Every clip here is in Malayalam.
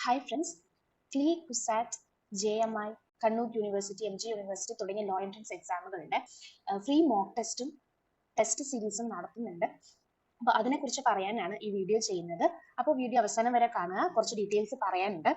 ഹായ് ഫ്രണ്ട്സ്, ക്ലീ, CUSAT, JMI, Kannur university, MG university തുടങ്ങിയ ലോ എൻട്രൻസ് എക്സാമുകളുടെ ഫ്രീ മോക്ക് ടെസ്റ്റും ടെസ്റ്റ് സീരീസും നടത്തുന്നുണ്ട്. അപ്പോൾ അതിനെക്കുറിച്ച് പറയാനാണ് ഈ വീഡിയോ ചെയ്യുന്നത്. അപ്പോൾ വീഡിയോ അവസാനം വരെ കാണുക, കുറച്ച് ഡീറ്റെയിൽസ് പറയാനുണ്ട്.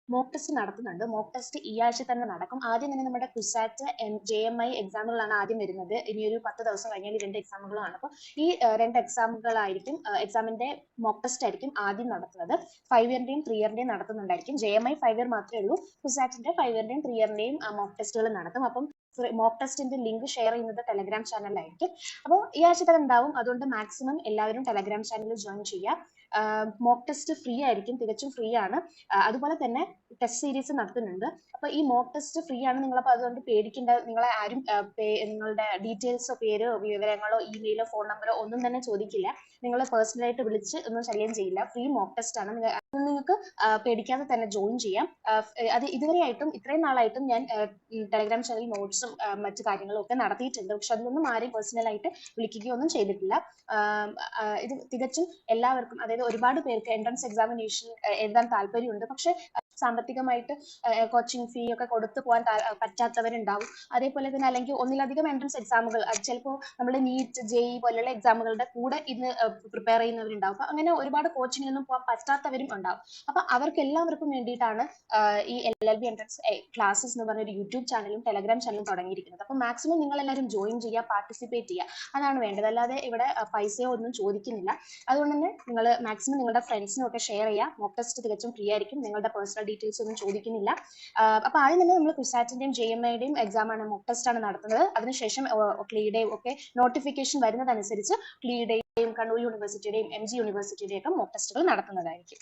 മോക്ക് ടെസ്റ്റ് നടത്തുന്നുണ്ട്. മോക്ക് ടെസ്റ്റ് ഈ ആഴ്ച തന്നെ നടക്കും. ആദ്യം തന്നെ നമ്മുടെ കുസാറ്റ് JMI എക്സാമുകളാണ് ആദ്യം വരുന്നത്. ഇനി ഒരു 10 ദിവസം കഴിഞ്ഞാൽ ഈ 2 എക്സാമുകളാണ്. അപ്പോൾ ഈ 2 എക്സാമുകളായിരിക്കും, എക്സാമിന്റെ മോക്ക് ടെസ്റ്റ് ആയിരിക്കും ആദ്യം നടത്തുന്നത്. 5 ഇയറിന്റെയും 3 ഇയറിന്റെയും നടത്തുന്നുണ്ടായിരിക്കും. JMI 5 ഇയർ മാത്രമേ ഉള്ളൂ. കുസാറ്റിന്റെ 5 ഇയറിന്റെയും 3 ഇയറിന്റെയും മോക്ക് ടെസ്റ്റുകൾ നടത്തും. അപ്പം മോക്ക് ടെസ്റ്റിന്റെ ലിങ്ക് ഷെയർ ചെയ്യുന്നത് ടെലഗ്രാം ചാനലിലായിരിക്കും. അപ്പോൾ ഈ ആഴ്ച തന്നെ ഉണ്ടാവും. അതുകൊണ്ട് മാക്സിമം എല്ലാവരും ടെലഗ്രാം ചാനലിൽ ജോയിൻ ചെയ്യുക. മോക്ക് ടെസ്റ്റ് ഫ്രീ ആയിരിക്കും, തികച്ചും ഫ്രീ ആണ്. അതുപോലെ തന്നെ ടെസ്റ്റ് സീരീസ് നടത്തുന്നുണ്ട്. അപ്പൊ ഈ മോക്ക് ടെസ്റ്റ് ഫ്രീ ആണ്. നിങ്ങളപ്പോൾ അതുകൊണ്ട് പേടിക്കേണ്ട. നിങ്ങളെ ആരും നിങ്ങളുടെ ഡീറ്റെയിൽസോ പേരോ വിവരങ്ങളോ ഇമെയിലോ ഫോൺ നമ്പറോ ഒന്നും തന്നെ ചോദിക്കില്ല. നിങ്ങൾ പേഴ്സണലായിട്ട് വിളിച്ച് ഒന്നും ശല്യം ചെയ്യില്ല. ഫ്രീ മോക്ക് ടെസ്റ്റ് ആണ്. നിങ്ങൾക്ക് പേടിക്കാതെ തന്നെ ജോയിൻ ചെയ്യാം. അത് ഇതുവരെയായിട്ടും ഇത്രയും നാളായിട്ടും ഞാൻ ടെലഗ്രാം ചാനൽ നോട്ട്സും മറ്റു കാര്യങ്ങളും ഒക്കെ നടത്തിയിട്ടുണ്ട്. പക്ഷെ അതിലൊന്നും ആരെയും പേഴ്സണലായിട്ട് വിളിക്കുകയോ ഒന്നും ചെയ്തിട്ടില്ല. ഇത് തികച്ചും എല്ലാവർക്കും, അതായത് ഒരുപാട് പേർക്ക് എൻട്രൻസ് എക്സാമിനേഷൻ എഴുതാൻ താല്പര്യമുണ്ട്. പക്ഷെ സാമ്പത്തികമായിട്ട് കോച്ചിങ് ഫീ ഒക്കെ കൊടുത്തു പോകാൻ പറ്റാത്തവരുണ്ടാവും. അതേപോലെ തന്നെ അല്ലെങ്കിൽ ഒന്നിലധികം എൻട്രൻസ് എക്സാമുകൾ, ചിലപ്പോൾ നമ്മൾ നീറ്റ്, JEE പോലെയുള്ള എക്സാമുകളുടെ കൂടെ ഇന്ന് പ്രിപ്പയർ ചെയ്യുന്നവരുണ്ടാവും. അപ്പൊ അങ്ങനെ ഒരുപാട് കോച്ചിങ്ങിനൊന്നും പോകാൻ പറ്റാത്തവരും ഉണ്ടാവും. അപ്പൊ അവർക്ക് എല്ലാവർക്കും വേണ്ടിയിട്ടാണ് ഈ LLB എൻട്രൻസ് ക്ലാസ്സസ് എന്ന് പറഞ്ഞ ഒരു യൂട്യൂബ് ചാനലും ടെലഗ്രാം ചാനലും തുടങ്ങിയിരിക്കുന്നത്. അപ്പൊ മാക്സിമം നിങ്ങൾ എല്ലാവരും ജോയിൻ ചെയ്യുക, പാർട്ടിസിപ്പേറ്റ് ചെയ്യുക. അതാണ് വേണ്ടത്. അല്ലാതെ ഇവിടെ പൈസയോ ഒന്നും ചോദിക്കുന്നില്ല. അതുകൊണ്ട് തന്നെ നിങ്ങൾ മാക്സിമം നിങ്ങളുടെ ഫ്രണ്ട്സിനും ഒക്കെ ഷെയർ ചെയ്യുക. മോക്ക് ടെസ്റ്റ് തികച്ചും ഫ്രീ ആയിരിക്കും. നിങ്ങളുടെ പേഴ്സണൽ ഡീറ്റെയിൽസ് ഒന്നും ചോദിക്കുന്നില്ല. അപ്പൊ ആദ്യം തന്നെ നമ്മൾ കുസാറ്റിന്റെയും JMIയുടെയും എക്സാം ആണ്, മോക്ക് ടെസ്റ്റ് ആണ് നടത്തുന്നത്. അതിനുശേഷം ക്ലീയുടെയും ഒക്കെ നോട്ടിഫിക്കേഷൻ വരുന്നതനുസരിച്ച് ക്ലീയുടെയും കണ്ണൂർ യൂണിവേഴ്സിറ്റിയുടെയും MG യൂണിവേഴ്സിറ്റിയുടെയും ഒക്കെ മോക്ക് ടെസ്റ്റുകൾ നടത്തുന്നതായിരിക്കും.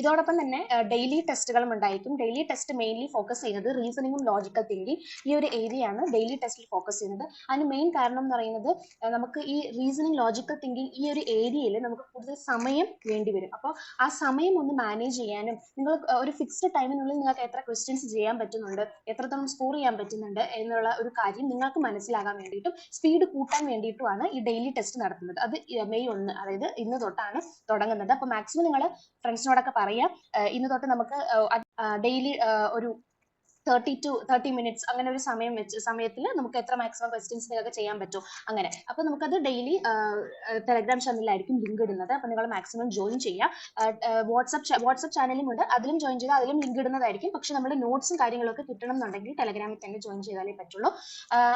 ഇതോടൊപ്പം തന്നെ ഡെയിലി ടെസ്റ്റുകളും ഉണ്ടായിരിക്കും. ഡെയിലി ടെസ്റ്റ് മെയിൻലി ഫോക്കസ് ചെയ്യുന്നത് റീസണിങ്ങും ലോജിക്കൽ തിങ്കിങ്, ഈ ഒരു ഏരിയയാണ് ഡെയിലി ടെസ്റ്റിൽ ഫോക്കസ് ചെയ്യുന്നത്. അതിന് മെയിൻ കാരണം എന്ന് പറയുന്നത്, നമുക്ക് ഈ റീസണിങ്, ലോജിക്കൽ തിങ്കിങ് ഈ ഒരു ഏരിയയിൽ നമുക്ക് കൂടുതൽ സമയം വേണ്ടി വരും. അപ്പോൾ ആ സമയം ഒന്ന് മാനേജ് ചെയ്യാനും, നിങ്ങൾ ഒരു ഫിക്സ്ഡ് ടൈമിനുള്ളിൽ നിങ്ങൾക്ക് എത്ര ക്വസ്റ്റ്യൻസ് ചെയ്യാൻ പറ്റുന്നുണ്ട്, എത്രത്തോളം സ്കോർ ചെയ്യാൻ പറ്റുന്നുണ്ട് എന്നുള്ള ഒരു കാര്യം നിങ്ങൾക്ക് മനസ്സിലാകാൻ വേണ്ടിയിട്ടും സ്പീഡ് കൂട്ടാൻ വേണ്ടിയിട്ടുമാണ് ഈ ഡെയിലി ടെസ്റ്റ് നടത്തുന്നത്. അത് May 1, അതായത് ഇന്ന് തൊട്ടാണ് തുടങ്ങുന്നത്. അപ്പോൾ മാക്സിമം നിങ്ങൾ ഫ്രണ്ട്സിനോടൊക്കെ പറയാം. ഇന്ന് തൊട്ട് നമുക്ക് ഡെയിലി ഒരു 30 മിനിറ്റ്സ് അങ്ങനെ ഒരു സമയത്തിൽ നമുക്ക് എത്ര മാക്സിമം ക്വസ്റ്റ്യൻസ് നിങ്ങൾക്ക് ചെയ്യാൻ പറ്റും അങ്ങനെ. അപ്പൊ നമുക്കത് ഡെയിലി ടെലഗ്രാം ചാനലിലായിരിക്കും ലിങ്ക് ഇടുന്നത്. അപ്പൊ നിങ്ങൾ മാക്സിമം ജോയിൻ ചെയ്യുക. വാട്സ്ആപ്പ് ചാനലും ഉണ്ട്, അതിലും ജോയിൻ ചെയ്താൽ അതിലും ലിങ്ക് ഇടുന്നതായിരിക്കും. പക്ഷെ നമ്മുടെ നോട്ട്സും കാര്യങ്ങളൊക്കെ കിട്ടണം എന്നുണ്ടെങ്കിൽ ടെലഗ്രാമിൽ തന്നെ ജോയിൻ ചെയ്താലേ പറ്റുള്ളൂ.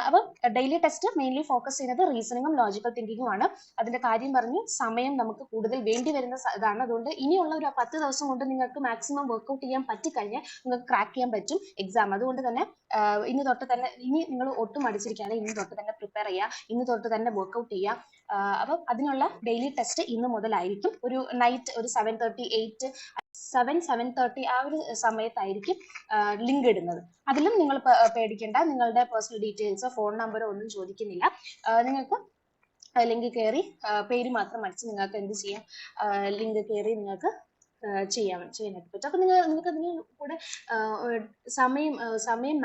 അപ്പൊ ഡെയിലി ടെസ്റ്റ് മെയിൻലി ഫോക്കസ് ചെയ്യുന്നത് റീസണിങ്ങും ലോജിക്കൽ തിങ്കിങ്ങും ആണ്. അതിന്റെ കാര്യം പറഞ്ഞു, സമയം നമുക്ക് കൂടുതൽ വേണ്ടി വരുന്ന ഇതാണ്. അതുകൊണ്ട് ഇനിയുള്ള ഒരു 10 ദിവസം കൊണ്ട് നിങ്ങൾക്ക് മാക്സിമം വർക്ക്ഔട്ട് ചെയ്യാൻ പറ്റിക്കഴിഞ്ഞാൽ നിങ്ങൾക്ക് ക്രാക്ക് ചെയ്യാൻ പറ്റും എക്സാം. അതുകൊണ്ട് തന്നെ ഇന്ന് തൊട്ട് തന്നെ, ഇനി നിങ്ങൾ ഒട്ടും മടിച്ചിരിക്കാതെ ഇന്ന് തൊട്ട് തന്നെ പ്രിപ്പയർ ചെയ്യുക, ഇന്ന് തൊട്ട് തന്നെ വർക്ക്ഔട്ട് ചെയ്യുക. അപ്പം അതിനുള്ള ഡെയിലി ടെസ്റ്റ് ഇന്ന് മുതലായിരിക്കും. ഒരു നൈറ്റ് ഒരു 7:30 ആ ഒരു സമയത്തായിരിക്കും ലിങ്ക് ഇടുന്നത്. അതിലും നിങ്ങൾ പേടിക്കേണ്ട. നിങ്ങളുടെ പേഴ്സണൽ ഡീറ്റെയിൽസോ ഫോൺ നമ്പറോ ഒന്നും ചോദിക്കുന്നില്ല. നിങ്ങൾക്ക് ലിങ്ക് കയറി പേര് മാത്രം അടിച്ച് നിങ്ങൾക്ക് എന്ത് ചെയ്യാം, ലിങ്ക് കയറി നിങ്ങൾക്ക് ചെയ്യാനായിട്ട് പറ്റും. അപ്പൊ നിങ്ങൾക്ക് അതിന് കൂടെ സമയം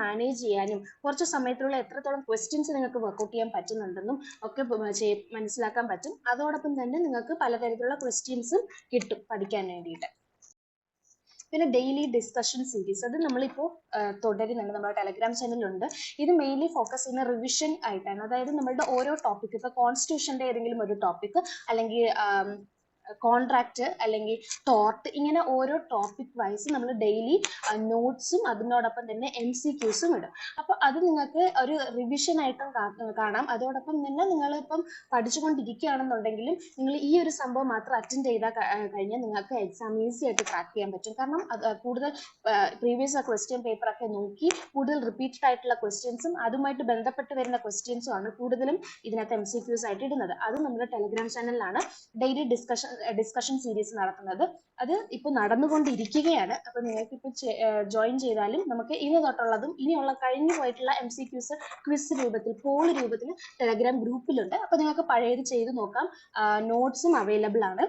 മാനേജ് ചെയ്യാനും കുറച്ച് സമയത്തിലുള്ള എത്രത്തോളം ക്വസ്റ്റ്യൻസ് നിങ്ങൾക്ക് വർക്ക്ഔട്ട് ചെയ്യാൻ പറ്റുന്നുണ്ടെന്നും ഒക്കെ മനസ്സിലാക്കാൻ പറ്റും. അതോടൊപ്പം തന്നെ നിങ്ങൾക്ക് പലതരത്തിലുള്ള ക്വസ്റ്റ്യൻസും കിട്ടും പഠിക്കാൻ വേണ്ടിയിട്ട്. പിന്നെ ഡെയിലി ഡിസ്കഷൻ സീരീസ്, അത് നമ്മളിപ്പോൾ തുടരുന്നുണ്ട്. നമ്മുടെ ടെലഗ്രാം ചാനലുണ്ട്. ഇത് മെയിൻലി ഫോക്കസ് ചെയ്യുന്ന റിവിഷൻ ആയിട്ടാണ്. അതായത് നമ്മളുടെ ഓരോ ടോപ്പിക്, ഇപ്പൊ കോൺസ്റ്റിറ്റ്യൂഷന്റെ ഏതെങ്കിലും ഒരു ടോപ്പിക്, അല്ലെങ്കിൽ കോൺട്രാക്ട്, അല്ലെങ്കിൽ തോട്ട്, ഇങ്ങനെ ഓരോ ടോപ്പിക് വൈസ് നമ്മൾ ഡെയിലി നോട്ട്സും അതിനോടൊപ്പം തന്നെ MCQസും ഇടും. അപ്പൊ അത് നിങ്ങൾക്ക് ഒരു റിവിഷൻ ആയിട്ടും കാണാം. അതോടൊപ്പം തന്നെ നിങ്ങളിപ്പം പഠിച്ചുകൊണ്ടിരിക്കുകയാണെന്നുണ്ടെങ്കിലും നിങ്ങൾ ഈ ഒരു സംഭവം മാത്രം അറ്റൻഡ് ചെയ്താൽ കഴിഞ്ഞാൽ നിങ്ങൾക്ക് എക്സാം ഈസി ആയിട്ട് ക്രാക്ക് ചെയ്യാൻ പറ്റും. കാരണം കൂടുതൽ പ്രീവിയസ് ക്വസ്റ്റ്യൻ പേപ്പർ ഒക്കെ നോക്കി കൂടുതൽ റിപ്പീറ്റഡ് ആയിട്ടുള്ള ക്വസ്റ്റ്യൻസും അതുമായിട്ട് ബന്ധപ്പെട്ട് വരുന്ന ക്വസ്റ്റ്യൻസും ആണ് കൂടുതലും ഇതിനകത്ത് MCQs ആയിട്ട് ഇടുന്നത്. അത് നമ്മുടെ ടെലഗ്രാം ചാനലിലാണ് ഡെയിലി ഡിസ്കഷൻ സീരീസ് നടത്തുന്നത്. അത് ഇപ്പോൾ നടന്നുകൊണ്ടിരിക്കുകയാണ്. അപ്പൊ നിങ്ങൾക്ക് ഇപ്പോൾ ജോയിൻ ചെയ്താലും നമുക്ക് ഇന്ന് തൊട്ടുള്ളതും ഇനിയുള്ള കഴിഞ്ഞു പോയിട്ടുള്ള MCQs ക്വിസ് രൂപത്തിൽ, പോൾ രൂപത്തിൽ ടെലഗ്രാം ഗ്രൂപ്പിലുണ്ട്. അപ്പൊ നിങ്ങൾക്ക് പഴയത് ചെയ്ത് നോക്കാം. നോട്ട്സും അവൈലബിൾ ആണ്.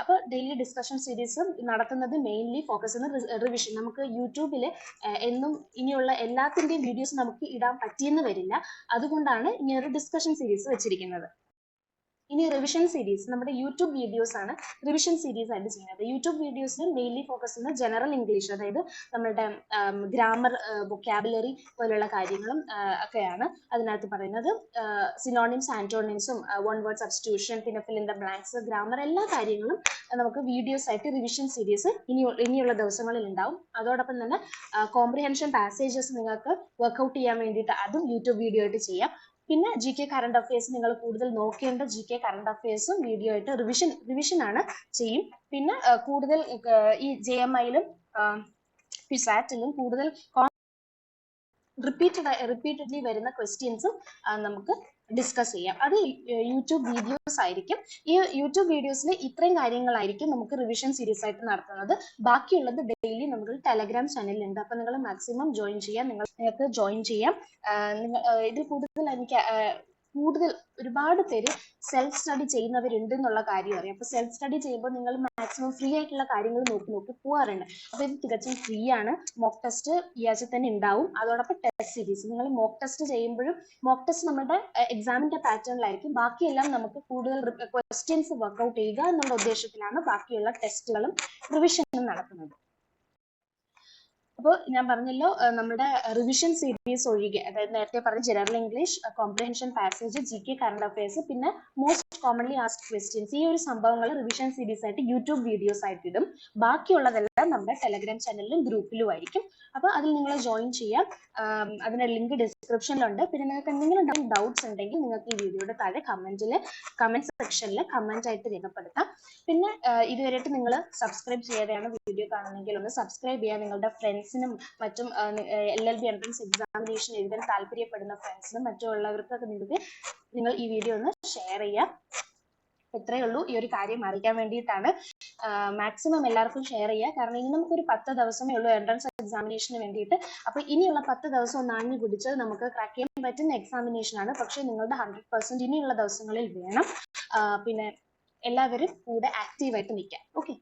അപ്പൊ ഡെയിലി ഡിസ്കഷൻ സീരീസ് നടത്തുന്നത് മെയിൻലി ഫോക്കസ് ചെയ്യുന്ന റിവിഷൻ. നമുക്ക് യൂട്യൂബിൽ എന്നും ഇനിയുള്ള എല്ലാത്തിന്റെയും വീഡിയോസ് നമുക്ക് ഇടാൻ പറ്റിയെന്ന് വരില്ല. അതുകൊണ്ടാണ് ഇങ്ങനൊരു ഡിസ്കഷൻ സീരീസ് വെച്ചിരിക്കുന്നത്. ഇനി റിവിഷൻ സീരീസ്, നമ്മുടെ യൂട്യൂബ് വീഡിയോസ് ആണ് റിവിഷൻ സീരീസ് ആയിട്ട് ചെയ്യുന്നത്. യൂട്യൂബ് വീഡിയോസിൽ മെയിൻലി ഫോക്കസ് ചെയ്യുന്ന ജനറൽ ഇംഗ്ലീഷ്, അതായത് നമ്മുടെ ഗ്രാമർ, വൊക്കാബുലറി പോലുള്ള കാര്യങ്ങളും ഒക്കെയാണ് അതിനകത്ത് പറയുന്നത്. സിനോണിംസ്, ആന്റോണിംസും, വൺ വേർഡ് സബ്സ്റ്റിറ്റ്യൂഷൻ, പിന്നെ fill in the blanks, grammar, എല്ലാ കാര്യങ്ങളും നമുക്ക് വീഡിയോസ് ആയിട്ട് റിവിഷൻ സീരീസ് ഇനിയുള്ള ദിവസങ്ങളിൽ ഉണ്ടാവും. അതോടൊപ്പം തന്നെ കോംപ്രിഹെൻഷൻ പാസേജസ് നിങ്ങൾക്ക് വർക്ക്ഔട്ട് ചെയ്യാൻ വേണ്ടിയിട്ട് അതും യൂട്യൂബ് വീഡിയോ ആയിട്ട് ചെയ്യാം. പിന്നെ ജി കെ കറണ്ട് അഫയേഴ്സ്, നിങ്ങൾ കൂടുതൽ നോക്കേണ്ട ജി കെ കറണ്ട് അഫയേഴ്സും വീഡിയോ ആയിട്ട് റിവിഷൻ ആണ് ചെയ്യും. പിന്നെ കൂടുതൽ ഈ JMI-ലും PSAT-ലും കൂടുതൽ റിപ്പീറ്റഡ്ലി വരുന്ന ക്വസ്റ്റ്യൻസും നമുക്ക് ഡിസ്കസ് ചെയ്യാം. അത് യൂട്യൂബ് വീഡിയോസ് ആയിരിക്കും. ഈ യൂട്യൂബ് വീഡിയോസിൽ ഇത്രയും കാര്യങ്ങളായിരിക്കും നമുക്ക് റിവിഷൻ സീരീസ് ആയിട്ട് നടത്തുന്നത്. ബാക്കിയുള്ളത് ഡെയിലി നമുക്ക് ടെലഗ്രാം ചാനലിലുണ്ട്. അപ്പൊ നിങ്ങൾ മാക്സിമം ജോയിൻ ചെയ്യാം. നിങ്ങൾക്ക് ജോയിൻ ചെയ്യാം. ഇതിൽ കൂടുതൽ ഒരുപാട് പേര് സെൽഫ് സ്റ്റഡി ചെയ്യുന്നവരുണ്ട് എന്നുള്ള കാര്യം അറിയാം. അപ്പൊ സെൽഫ് സ്റ്റഡി ചെയ്യുമ്പോൾ നിങ്ങൾ മാക്സിമം ഫ്രീ ആയിട്ടുള്ള കാര്യങ്ങൾ നോക്കി പോകാറുണ്ട്. അപ്പൊ ഇത് തികച്ചും ഫ്രീ ആണ്. മോക്ക് ടെസ്റ്റ് ഈ ആഴ്ച തന്നെ ഉണ്ടാവും. അതോടൊപ്പം ടെസ്റ്റ് സീരീസ്, നിങ്ങൾ മോക്ക് ടെസ്റ്റ് ചെയ്യുമ്പോഴും മോക്ക് ടെസ്റ്റ് നമ്മുടെ എക്സാമിന്റെ പാറ്റേണിലായിരിക്കും. ബാക്കിയെല്ലാം നമുക്ക് കൂടുതൽ ക്വസ്റ്റ്യൻസ് വർക്ക്ഔട്ട് ചെയ്യുക എന്നുള്ള ഉദ്ദേശത്തിലാണ് ബാക്കിയുള്ള ടെസ്റ്റുകളും റിവിഷനും നടത്തുന്നത്. അപ്പോൾ ഞാൻ പറഞ്ഞല്ലോ, നമ്മുടെ റിവിഷൻ സീരീസ് ഒഴികെ, അതായത് നേരത്തെ പറഞ്ഞ general English, comprehension passage, G K current affairs, പിന്നെ മോസ്റ്റ് കോമൺലി ആസ്ക്ഡ് ക്വസ്റ്റ്യൻസ്, ഈ ഒരു സംഭവങ്ങൾ റിവിഷൻ സീരീസ് ആയിട്ട് യൂട്യൂബ് വീഡിയോസ് ആയിട്ട് ഇടും. ബാക്കിയുള്ളതെല്ലാം നമ്മുടെ ടെലഗ്രാം ചാനലിലും ഗ്രൂപ്പിലും ആയിരിക്കും. അപ്പോൾ അതിൽ നിങ്ങൾ ജോയിൻ ചെയ്യാം. അതിന്റെ ലിങ്ക് ഡിസ്ക്രിപ്ഷനിലുണ്ട്. പിന്നെ നിങ്ങൾക്ക് എന്തെങ്കിലും ഡൗട്ട്സ് ഉണ്ടെങ്കിൽ നിങ്ങൾക്ക് ഈ വീഡിയോയുടെ താഴെ കമന്റ് സെക്ഷനിൽ കമന്റ് ആയിട്ട് രേഖപ്പെടുത്താം. പിന്നെ ഇതുവരെയായിട്ട് നിങ്ങൾ സബ്സ്ക്രൈബ് ചെയ്യാതെയാണ് വീഡിയോ കാണുന്നെങ്കിൽ ഒന്ന് സബ്സ്ക്രൈബ് ചെയ്യുക. നിങ്ങളുടെ ഫ്രണ്ട്സിനും മറ്റും LLB എൻട്രൻസ് എക്സാമിനേഷൻ എഴുതാൻ താല്പര്യപ്പെടുന്ന ഫ്രണ്ട്സിനും മറ്റുള്ളവർക്കൊക്കെ നിങ്ങൾ ഈ വീഡിയോ ഒന്ന് ഷെയർ ചെയ്യുക. ഇത്രയേ ഉള്ളൂ. ഈ ഒരു കാര്യം അറിയിക്കാൻ വേണ്ടിയിട്ടാണ്. മാക്സിമം എല്ലാവർക്കും ഷെയർ ചെയ്യുക. കാരണം ഇനി നമുക്കൊരു 10 ദിവസമേ ഉള്ളൂ എൻട്രൻസ് എക്സാമിനേഷന് വേണ്ടിയിട്ട്. അപ്പൊ ഇനിയുള്ള 10 ദിവസം ഒന്ന് ആഞ്ഞു പിടിച്ച് നമുക്ക് ക്രാക്ക് ചെയ്യാൻ പറ്റുന്ന എക്സാമിനേഷൻ ആണ്. പക്ഷെ നിങ്ങളുടെ 100% ഇനിയുള്ള ദിവസങ്ങളിൽ വേണം. പിന്നെ എല്ലാവരും കൂടെ ആക്റ്റീവായിട്ട് നിൽക്കാം. ഓക്കെ.